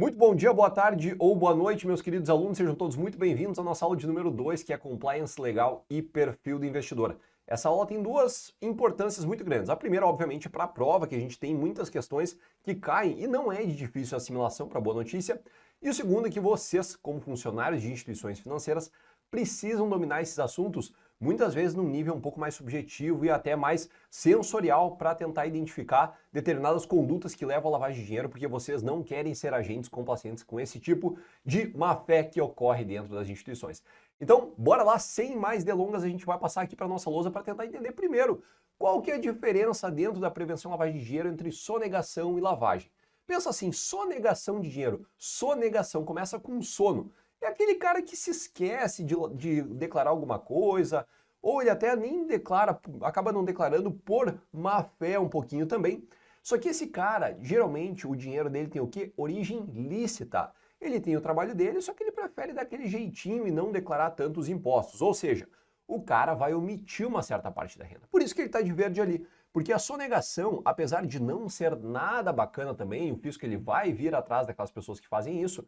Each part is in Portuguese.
Muito bom dia, boa tarde ou boa noite, meus queridos alunos. Sejam todos muito bem-vindos à nossa aula de número 2, que é Compliance Legal e Perfil do Investidor. Essa aula tem duas importâncias muito grandes. A primeira, obviamente, é para a prova, que a gente tem muitas questões que caem e não é de difícil assimilação para boa notícia. E o segundo é que vocês, como funcionários de instituições financeiras, precisam dominar esses assuntos muitas vezes num nível um pouco mais subjetivo e até mais sensorial para tentar identificar determinadas condutas que levam à lavagem de dinheiro, porque vocês não querem ser agentes complacentes com esse tipo de má-fé que ocorre dentro das instituições. Então, bora lá, sem mais delongas, a gente vai passar aqui para a nossa lousa para tentar entender primeiro qual que é a diferença dentro da prevenção à lavagem de dinheiro entre sonegação e lavagem. Pensa assim, sonegação de dinheiro, sonegação, começa com sono. É aquele cara que se esquece de declarar alguma coisa, ou ele até nem declara, acaba não declarando por má fé um pouquinho também. Só que esse cara, geralmente, o dinheiro dele tem o quê? Origem lícita. Ele tem o trabalho dele, só que ele prefere dar aquele jeitinho e não declarar tantos impostos. Ou seja, o cara vai omitir uma certa parte da renda. Por isso que ele está de verde ali. Porque a sonegação, apesar de não ser nada bacana também, o fisco ele vai vir atrás daquelas pessoas que fazem isso,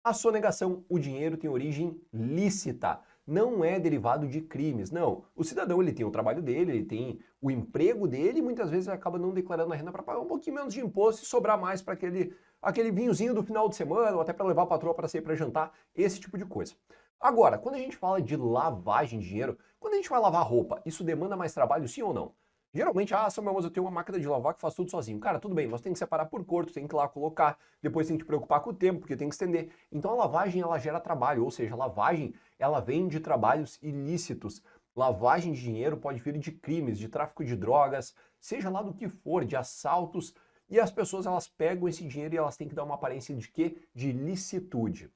a sonegação, o dinheiro tem origem lícita, não é derivado de crimes, não. O cidadão ele tem o trabalho dele, ele tem o emprego dele e muitas vezes ele acaba não declarando a renda para pagar um pouquinho menos de imposto e sobrar mais para aquele vinhozinho do final de semana ou até para levar a patroa para sair para jantar, esse tipo de coisa. Agora, quando a gente fala de lavagem de dinheiro, quando a gente vai lavar roupa, isso demanda mais trabalho, sim ou não? Geralmente, Samuel, mas eu tenho uma máquina de lavar que faz tudo sozinho. Cara, tudo bem, mas tem que separar por cor, tu tem que ir lá colocar, depois tem que te preocupar com o tempo, porque tem que estender. Então a lavagem, ela gera trabalho, ou seja, a lavagem, ela vem de trabalhos ilícitos. Lavagem de dinheiro pode vir de crimes, de tráfico de drogas, seja lá do que for, de assaltos, e as pessoas, elas pegam esse dinheiro e elas têm que dar uma aparência de quê? De licitude.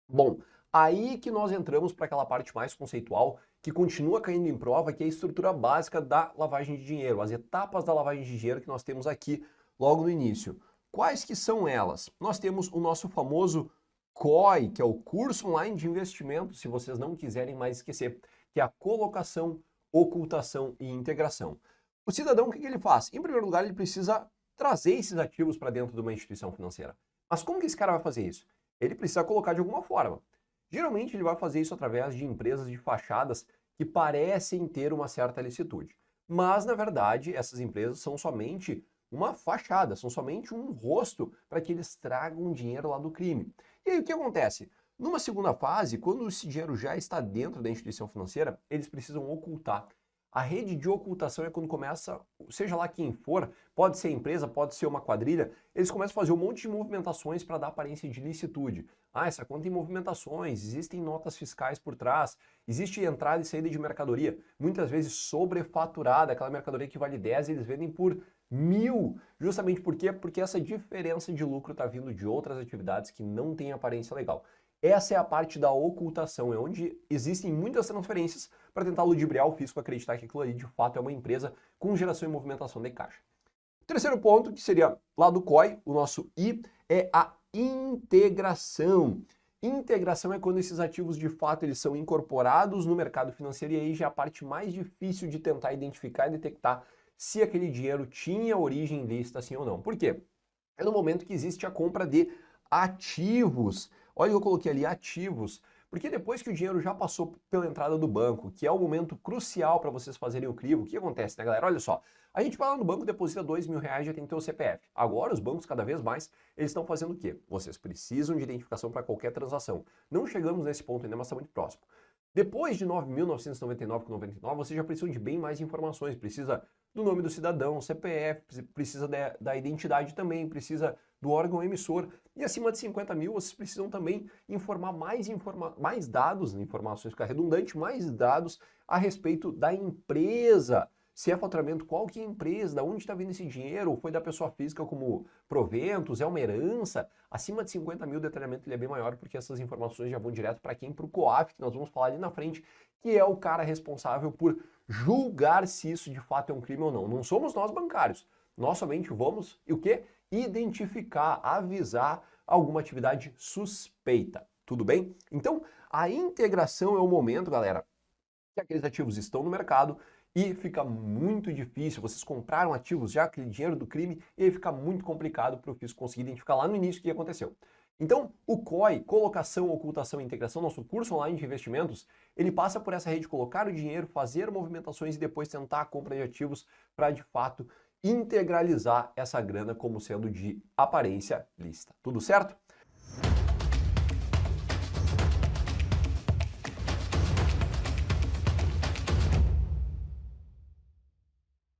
Bom, aí que nós entramos para aquela parte mais conceitual, que continua caindo em prova, que é a estrutura básica da lavagem de dinheiro, as etapas da lavagem de dinheiro que nós temos aqui logo no início. Quais que são elas? Nós temos o nosso famoso COI, que é o Curso Online de Investimento, se vocês não quiserem mais esquecer, que é a colocação, ocultação e integração. O cidadão, o que ele faz? Em primeiro lugar, ele precisa trazer esses ativos para dentro de uma instituição financeira. Mas como que esse cara vai fazer isso? Ele precisa colocar de alguma forma. Geralmente ele vai fazer isso através de empresas de fachadas que parecem ter uma certa licitude. Mas, na verdade, essas empresas são somente uma fachada, são somente um rosto para que eles tragam dinheiro lá do crime. E aí o que acontece? Numa segunda fase, quando esse dinheiro já está dentro da instituição financeira, eles precisam ocultar. A rede de ocultação é quando começa, seja lá quem for, pode ser empresa, pode ser uma quadrilha, eles começam a fazer um monte de movimentações para dar aparência de licitude. Essa conta tem movimentações, existem notas fiscais por trás, existe entrada e saída de mercadoria, muitas vezes sobrefaturada, aquela mercadoria que vale 10, eles vendem por 1.000. Justamente por quê? Porque essa diferença de lucro está vindo de outras atividades que não têm aparência legal. Essa é a parte da ocultação, é onde existem muitas transferências para tentar ludibriar o fisco acreditar que aquilo ali de fato é uma empresa com geração e movimentação de caixa. O terceiro ponto, que seria lá do COI, o nosso I, é a integração. Integração é quando esses ativos de fato eles são incorporados no mercado financeiro e aí já é a parte mais difícil de tentar identificar e detectar se aquele dinheiro tinha origem lícita sim ou não. Por quê? É no momento que existe a compra de ativos. Olha, eu coloquei ali ativos, porque depois que o dinheiro já passou pela entrada do banco, que é o momento crucial para vocês fazerem o crivo, o que acontece, né, galera? Olha só, a gente vai lá no banco, deposita R$ 2.000, já tem que ter o CPF. Agora, os bancos, cada vez mais, eles estão fazendo o quê? Vocês precisam de identificação para qualquer transação. Não chegamos nesse ponto ainda, mas está muito próximo. Depois de 9.999,99, vocês já precisam de bem mais informações. Precisa do nome do cidadão, CPF, precisa da identidade também, precisa do órgão emissor. E acima de 50 mil, vocês precisam também informar mais dados, informações fica redundante, mais dados a respeito da empresa. Se é faturamento, qual que é a empresa, da onde está vindo esse dinheiro, ou foi da pessoa física como proventos, é uma herança. Acima de 50 mil, o detalhamento ele é bem maior, porque essas informações já vão direto para quem? Para o COAF, que nós vamos falar ali na frente, que é o cara responsável por julgar se isso de fato é um crime ou não. Não somos nós bancários. Nós somente vamos, e o quê? Identificar, avisar alguma atividade suspeita. Tudo bem? Então, a integração é o momento, galera, que aqueles ativos estão no mercado e fica muito difícil. Vocês compraram ativos já, aquele dinheiro do crime, e aí fica muito complicado para o fisco conseguir identificar lá no início o que aconteceu. Então, o COI, colocação, ocultação e integração, nosso curso online de investimentos, ele passa por essa rede de colocar o dinheiro, fazer movimentações e depois tentar a compra de ativos para, de fato, integralizar essa grana como sendo de aparência lícita. Tudo certo?